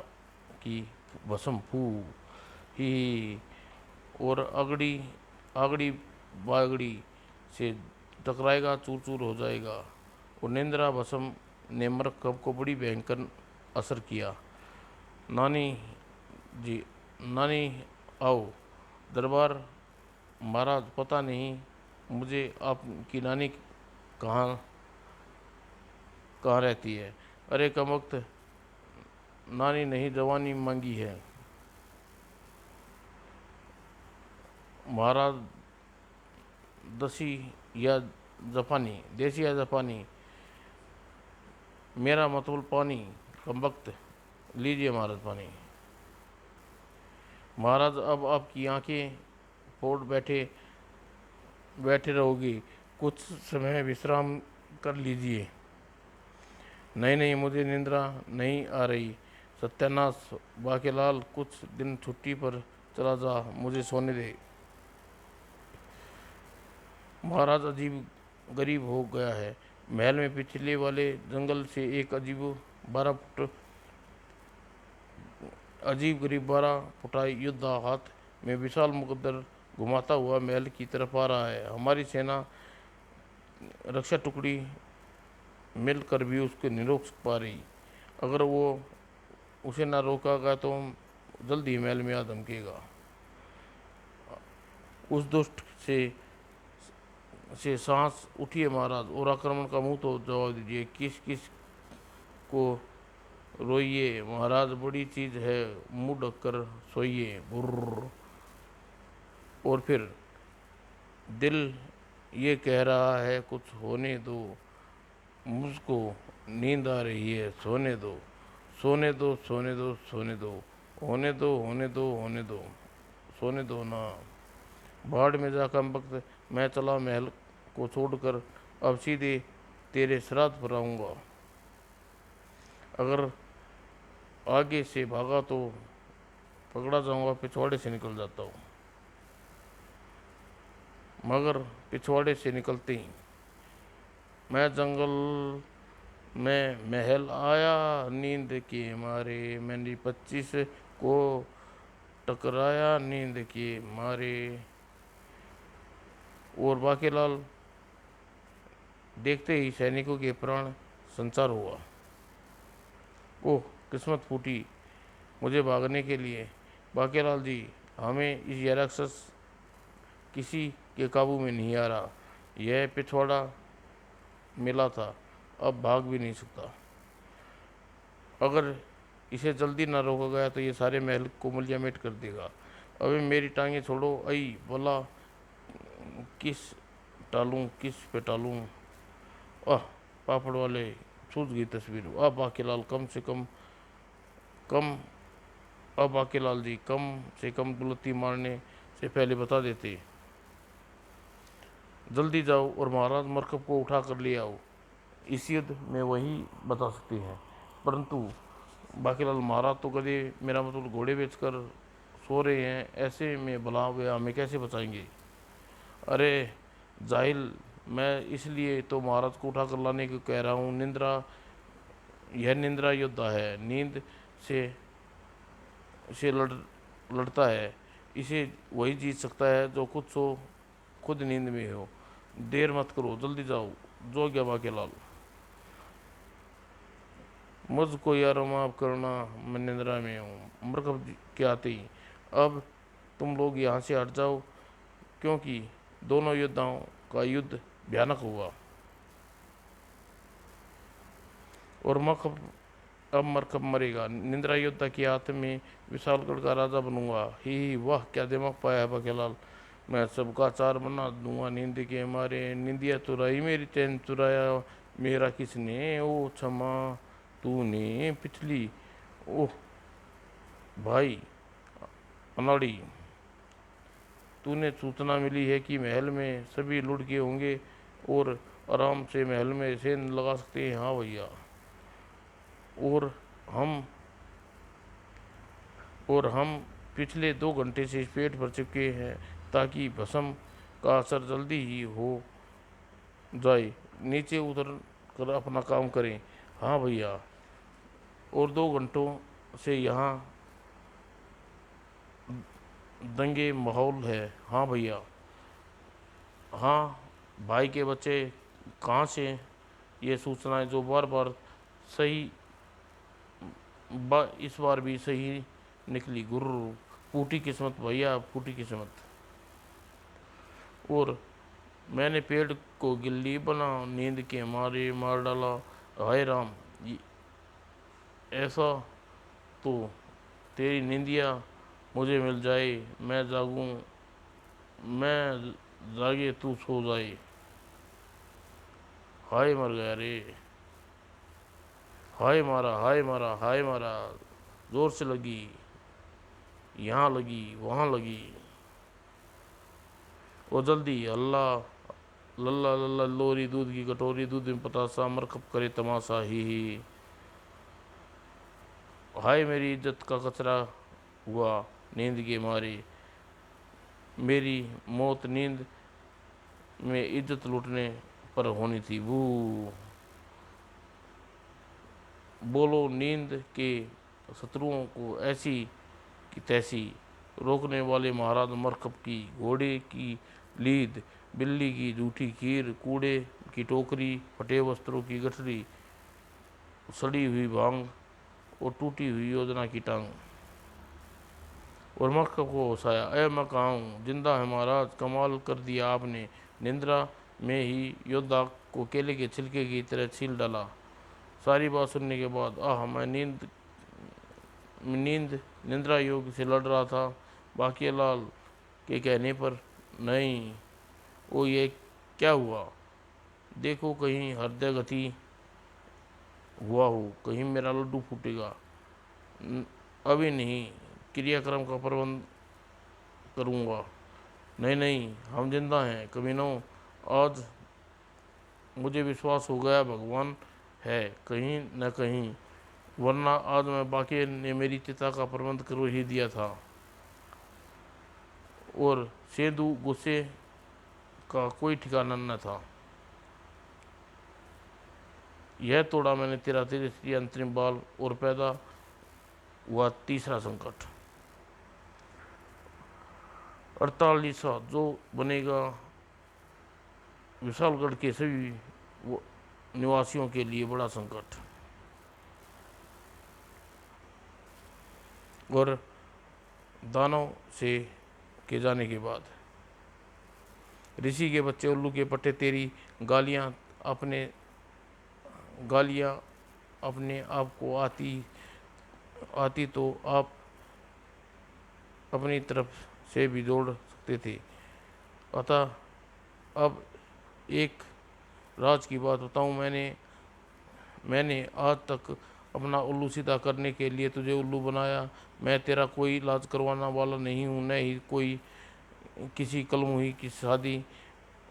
की भस्म फू ही, और अगड़ी आगड़ी बागड़ी से टकराएगा, चूर चूर हो जाएगा। और निंद्रा भस्म ने मरकब को बड़ी भयंकर असर किया। नानी जी, नानी आओ दरबार। महाराज पता नहीं मुझे आपकी नानी कहाँ कहाँ रहती है? अरे कमबख्त, नानी नहीं जवानी मांगी है। महाराज देसी या जापानी, मेरा मतलब पानी। कमबख्त, लीजिए महाराज पानी। महाराज अब आपकी आंखें फोड़ बैठे बैठे रहोगी, कुछ समय विश्राम कर लीजिए। नहीं नहीं, मुझे निंद्रा नहीं आ रही। सत्यानाश, बाकेलाल कुछ दिन छुट्टी पर चला जा, मुझे सोने दे। महाराज अजीब गरीब हो गया है। महल में पिछले वाले जंगल से एक अजीब गरीब 12 फुटा योद्धा हाथ में विशाल मुकद्दर घुमाता हुआ महल की तरफ आ रहा है। हमारी सेना रक्षा टुकड़ी मिलकर भी उसको नहीं रोक पा रही। अगर वो उसे ना रोकागा तो जल्दी महल में आ धमकेगा। उस दुष्ट से सांस उठिए महाराज, और आक्रमण का मुंह तो जवाब दीजिए। किस किस को रोइए महाराज, बड़ी चीज है, मुंह ढककर सोइए। बुर्र। और फिर दिल ये कह रहा है कुछ होने दो, मुझको नींद आ रही है, सोने दो सोने दो सोने दो सोने दो, होने दो होने दो होने दो, सोने दो ना। बाढ़ में जाकर वक्त मैं चला महल को छोड़कर, अब सीधे तेरे श्राद्ध पर आऊँगा। अगर आगे से भागा तो पकड़ा जाऊँगा, पिछवाड़े से निकल जाता हूँ। मगर पिछवाड़े से निकलते ही मैं जंगल में महल आया, नींद के मारे मैंने 25 को टकराया, नींद के मारे। और बाकेलाल देखते ही सैनिकों के प्राण संचार हुआ। ओह किस्मत फूटी मुझे भागने के लिए। बाकेलाल जी, हमें इस राक्षस किसी के काबू में नहीं आ रहा। यह पिछवाड़ा मिला था, अब भाग भी नहीं सकता। अगर इसे जल्दी ना रोका गया तो ये सारे महल को मुलियामेट कर देगा। अबे मेरी टांगें छोड़ो। आई बोला, किस टालूं, किस पे टालूं? आह, पापड़ वाले, सूझ गई तस्वीर। अब बाकेलाल कम अब बाकेलाल जी कम से कम दुलत्ती मारने से पहले बता देते। जल्दी जाओ और महाराज मरकब को उठा कर ले आओ। इस युद्ध में वही बता सकते हैं। परंतु बाकेलाल, महाराज तो गधे, मेरा मतलब घोड़े बेचकर सो रहे हैं, ऐसे में भला वे हमें कैसे बचाएंगे? अरे जाहिल, मैं इसलिए तो महाराज को उठा कर लाने को कह रहा हूँ। यह निंद्रा योद्धा है, नींद से लड़ता है। इसे वही जीत सकता है जो खुद नींद में हो। देर मत करो, जल्दी जाओ। जो गया बाके लाल। मुझको यार माफ़ करना, मैं निंद्रा में हूँ। मरकब के आते ही, अब तुम लोग यहाँ से हट जाओ, क्योंकि दोनों योद्धाओं का युद्ध भयानक हुआ और मरकब अब मरकब मरेगा। निंद्रा योद्धा की हाथ में विशालगढ़ का राजा बनूंगा। ही वाह, क्या दिमाग पाया है बकेलाल। मैं सबका चार बना दूंगा नींद के मारे। निंदिया चुराई मेरी चैन चुराया मेरा किसने, ओ क्षमा तूने पिछली। ओह भाई अनाड़ी, तूने सूचना मिली है कि महल में सभी लुढ़ के होंगे और आराम से महल में सेंध लगा सकते हैं। हाँ भैया, और हम और हम पिछले 2 घंटे से पेट भर चुके हैं, ताकि भस्म का असर जल्दी ही हो जाए। नीचे उतर कर अपना काम करें। हाँ भैया, और 2 घंटों से यहाँ दंगे माहौल है। हाँ भैया। हाँ भाई के बच्चे, कहाँ से ये सूचनाएं जो बार बार सही इस बार भी सही निकली। गुर्र, फूटी किस्मत भैया, फूटी किस्मत। और मैंने पेड़ को गिल्ली बना नींद के मारे मार डाला। हाय राम, ऐसा तो तेरी निंदिया मुझे मिल जाए, मैं जागूं, मैं जागे तू सो जाए। हाय मर गया रे, हाय मारा, हाय मारा, हाय मारा। जोर से लगी, यहाँ लगी, वहाँ लगी। ओ जल्दी, अल्लाह लल्ला लल्ला लोरी, दूध की कटोरी, दूध में पतासा, मरकब करे तमाशा। ही हाय मेरी इज्जत का कचरा हुआ नींद के मारे। मेरी मौत नींद में इज्जत लूटने पर होनी थी। वो बोलो नींद के शत्रुओं को ऐसी की तैसी रोकने वाले महाराज मरकब की। घोड़े की लीद, बिल्ली की झूठी खीर, कूड़े की टोकरी, फटे वस्त्रों की गठरी, सड़ी हुई भांग और टूटी हुई योजना की टांग। और मरकब को हंसाया। अय मैं कहाँ हूँ? जिंदा है महाराज, कमाल कर दिया आपने। निंद्रा में ही योद्धा को केले के छिलके की तरह छील डाला। सारी बात सुनने के बाद आह, मैं नींद निंद्रा योग से लड़ रहा था, बाकीलाल के कहने पर नहीं। ओ ये क्या हुआ? देखो कहीं हृदय गति हुआ हो, कहीं मेरा लड्डू फूटेगा। अभी नहीं, क्रियाक्रम का प्रबंध करूँगा। नहीं नहीं, हम जिंदा हैं कमीनों। आज मुझे विश्वास हो गया भगवान है कहीं न कहीं, वरना आज मैं बाकी ने मेरी चिता का प्रबंध कर ही दिया था। और सेदू गुस्से का कोई ठिकाना न था। यह तोड़ा मैंने तेरा तीसरी अंतरिम बाल और पैदा हुआ तीसरा संकट। 48वां जो बनेगा विशालगढ़ के सभी निवासियों के लिए बड़ा संकट। और दानव से के जाने के बाद ऋषि के बच्चे उल्लू के पट्टे, तेरी गालियाँ अपने गालियाँ अपने आप को आती आती तो आप अपनी तरफ से भी जोड़ सकते थे। अतः अब एक राज की बात बताऊं, मैंने आज तक अपना उल्लू सीधा करने के लिए तुझे उल्लू बनाया। मैं तेरा कोई इलाज करवाने वाला नहीं हूँ, न ही कोई किसी कलमुही की शादी।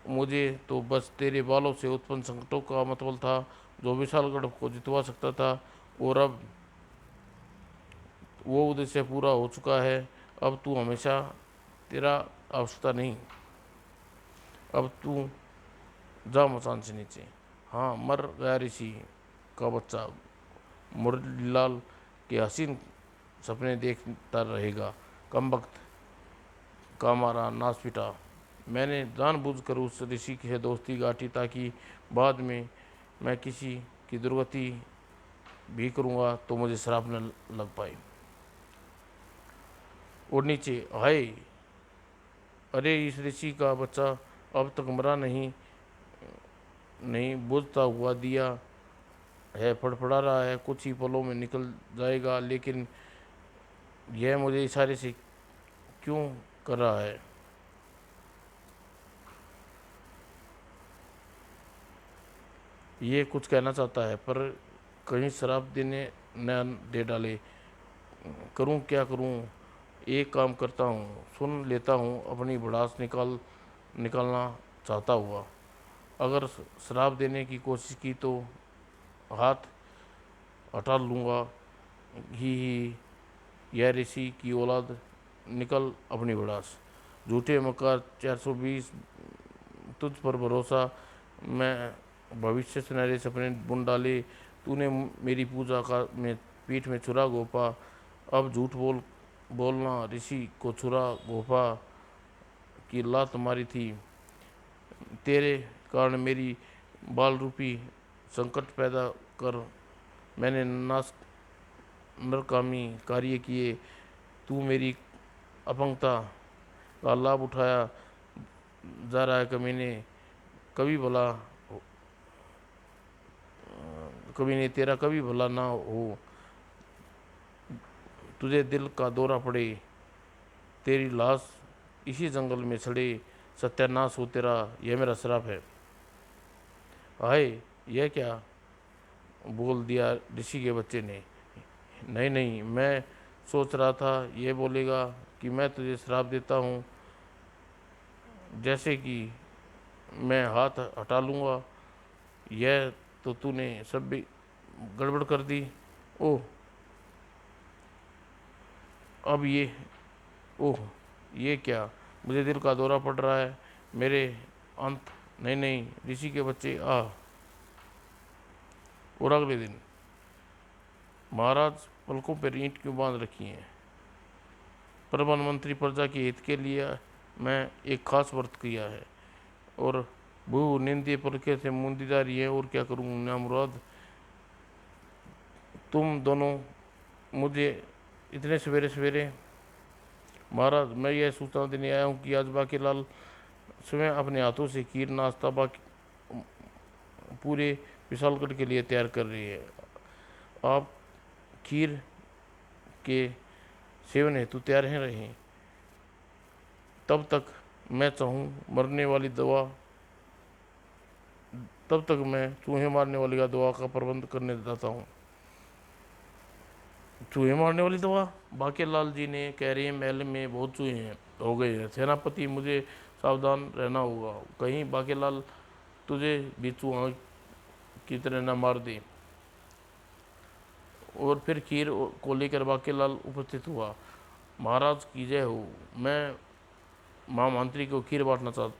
मुझे तो बस तेरे बालों से उत्पन्न संकटों का मतलब था, जो विशालगढ़ को जितवा सकता था। और अब वो उद्देश्य पूरा हो चुका है। अब तू हमेशा तेरा आवश्यकता नहीं। अब तू जा मचान से नीचे। हाँ, मर गया ऋषि का बच्चा, मुरलीलाल के हसीन सपने देखता रहेगा। कमबख्त का मारा नाश पिटा मैंने जानबूझकर उस ऋषि से दोस्ती गाठी ताकि बाद में मैं किसी की दुर्गति भी करूँगा तो मुझे श्राप न लग पाए। और नीचे, हाय, अरे इस ऋषि का बच्चा अब तक मरा नहीं, नहीं बुझता हुआ दिया है, फड़फड़ा रहा है, कुछ ही पलों में निकल जाएगा, लेकिन यह मुझे इशारे से क्यों कर रहा है? ये कुछ कहना चाहता है पर कहीं शराब देने न दे डाले। करूं क्या करूं? एक काम करता हूं, सुन लेता हूं अपनी भड़ास निकालना चाहता हुआ। अगर शराब देने की कोशिश की तो हाथ हटा लूँगा ही। यह ऋषि की औलाद, निकल अपनी भड़ास। झूठे मकार 420, तुझ पर भरोसा, मैं भविष्य सुनहरे सपने बुन डाले। तूने मेरी पूजा का में पीठ में छुरा घोंपा, अब झूठ बोलना ऋषि को छुरा घोंपा की लात मारी थी। तेरे कारण मेरी बाल रूपी संकट पैदा कर मैंने नाश नरकामी कार्य किए। तू मेरी अपंगता का लाभ उठाया जा रहा है कमीने। कभी भला कभी नहीं, तेरा कभी भला ना हो, तुझे दिल का दौरा पड़े, तेरी लाश इसी जंगल में सड़े, सत्यानाश हो तेरा, यह मेरा श्राप है। हाय, यह क्या बोल दिया ऋषि के बच्चे ने। नहीं नहीं, मैं सोच रहा था ये बोलेगा कि मैं तुझे श्राप देता हूँ, जैसे कि मैं हाथ हटा लूँगा। यह तो तूने सब भी गड़बड़ कर दी। ओह, अब ये, ओह, ये क्या, मुझे दिल का दौरा पड़ रहा है, मेरे अंत। नहीं नहीं, ऋषि के बच्चे आ। और अगले दिन, महाराज पलकों पर ईंट क्यों बांध रखी हैं? प्रधानमंत्री प्रजा के हित के लिए मैं एक खास व्रत किया है और भू निंदे पलके से मूंदी जा रही है। और क्या करूँ ना मुराद, तुम दोनों मुझे इतने सवेरे सवेरे। महाराज, मैं यह सूचना देने आया हूँ कि आज बाकीलाल स्वयं अपने हाथों से खीर नाश्ता बाकी पूरे विशालगढ़ के लिए तैयार कर रही है। आप खीर के सेवन हेतु तैयार हैं रहें, तब तक मैं चाहूँ मरने वाली दवा तब तक मैं चूहे मारने वाली का दवा का प्रबंध करने जाता हूँ। चूहे मारने वाली दवा? बाकीलाल जी ने कह रही है, महल में बहुत चूहे हैं, हो गए हैं सेनापति, मुझे सावधान रहना होगा, कहीं बाकीलाल तुझे भी चूहा की तरह न मार दे। और फिर खीर को लेकर बाकीलाल उपस्थित हुआ। महाराज की जय हो, मैं महामंत्री को खीर बांटना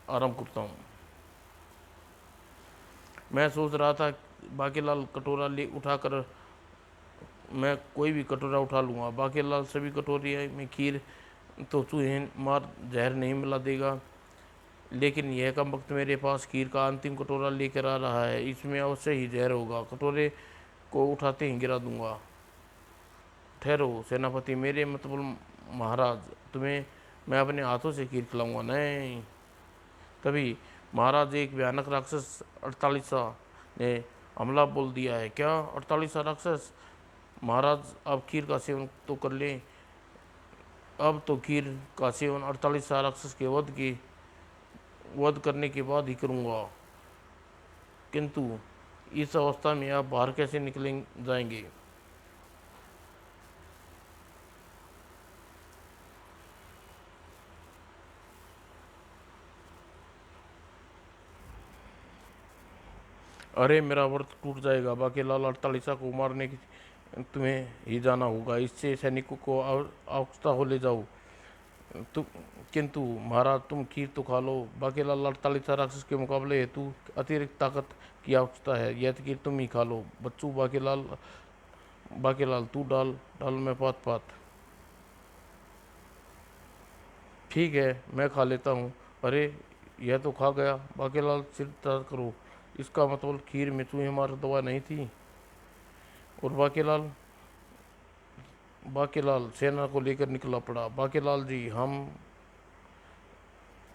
आरंभ करता हूँ। मैं सोच रहा था बाकीलाल कटोरा ले उठाकर, मैं कोई भी कटोरा उठा लूँगा, बाकीलाल सभी कटोरी में खीर तो चूहे मार जहर नहीं मिला देगा, लेकिन यह कम वक्त मेरे पास खीर का अंतिम कटोरा लेकर आ रहा है, इसमें अवश्य ही जहर होगा, कटोरे को उठाते ही गिरा दूंगा। ठहरो सेनापति, मेरे मतलब महाराज, तुम्हें मैं अपने हाथों से खीर खिलाऊंगा। नहीं। तभी महाराज, एक भयानक राक्षस 48 ने हमला बोल दिया है। क्या 48 राक्षस? महाराज, आप खीर का सेवन तो कर लें, अब तो खीर का सेवन 48 राक्षस के वध करने के बाद ही करूँगा, किंतु इस अवस्था में आप बाहर कैसे निकले जाएंगे? अरे मेरा व्रत टूट जाएगा, बाकीलाल 48 को मारने की तुम्हें ही जाना होगा, इससे सैनिकों को अवस्था हो ले जाओ। तु किंतु महाराज, तुम खीर तो खा लो, बाकीलाल 48 राक्षस के मुकाबले हेतु अतिरिक्त ताकत की आवश्यकता है, यह खीर तुम ही खा लो। बच्चू, बाकीलाल तू डाल डाल, मैं पात पात। ठीक है, मैं खा लेता हूँ, अरे यह तो खा गया। बाकीलाल चिंता करो, इसका मतलब खीर में तुम्हें हमारी दवा नहीं थी। और बाकीलाल सेना को लेकर निकला पड़ा। बाकीलाल जी, हम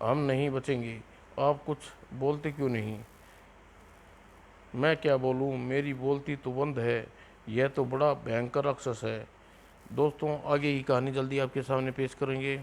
नहीं बचेंगे। आप कुछ बोलते क्यों नहीं? मैं क्या बोलूं, मेरी बोलती तो बंद है। यह तो बड़ा भयंकर राक्षस है। दोस्तों, आगे की कहानी जल्दी आपके सामने पेश करेंगे।